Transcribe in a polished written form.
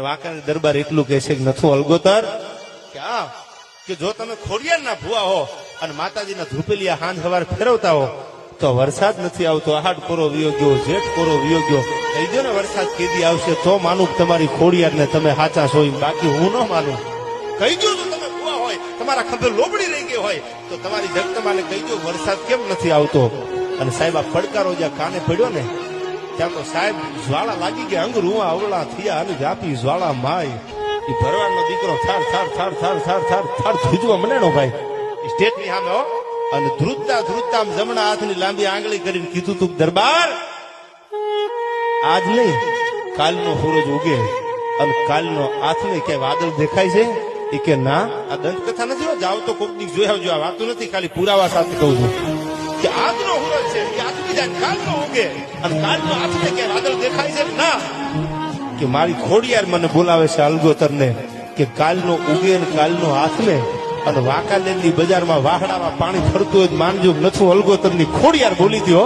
વાંકાનેર દરબાર એટલું કહે છે કે નથું અલગોતર કે જો તમે ખોડિયારના ભુવા હો અને માતાજીના ધૂપેલિયા હાંજ સવાર ફેરવતા હો તો વરસાદ નથી આવતો, આહાડ કોરો વિયો ગયો, જેઠ કોરો વિયો ગયો, કહી દો ને વરસાદ કેદી આવશે તો માનું તમારી ખોડિયારને તમે સાચા છો, બાકી હું ન માનું. કહી દો તમે ભુવા હોય, તમારા ખંભે લોબડી રહી ગઈ હોય તો તમારી જગતમાને કહી દો વરસાદ કેમ નથી આવતો. અને સાહેબ આ પડકારો જ્યાં કાને પડ્યો ને ત્યાં તો સાહેબ જ્વાળા લાગી ગયા, અંગ રૂવા અવળા થયા અને વ્યાપી જ્વાળા માય. એ ભરવાડનો દીકરો થાર થાર થાર થાર થાર થાર થાર ધ્રુજવા મનેનો ભાઈ સ્ટેટની સામે હો. અને ધ્રુજતા ધ્રુજતા જમણા હાથની લાંબી આંગળી કરીને કીધું તું દરબાર આજ નહીં કાલનો સૂરજ ઉગે અને કાલનો હાથને ક્યાંય વાદળ દેખાય છે? એ કે ના, આ દંતકથા નથી, જાવ તો કોક દી જોઈ આવજો, આ વાતું નથી, ખાલી પુરાવા સાથે કહું છું કે આજનો સૂરજ છે એ આથમી જાય, કાલનો ઉગે અને કાલનો હાથને ક્યાંય વાદળ દેખાય છે? ના, કે મારી ખોડિયાર મને બોલાવે છે અલગોતર ને કે કાલનો ઉગે અને કાલનો હાથને. અને વાંકાનેરની બજારમાં વાહડામાં પાણી ફરતું હોય માનજો નથું અલગોતર ની ખોડિયાર બોલી દો.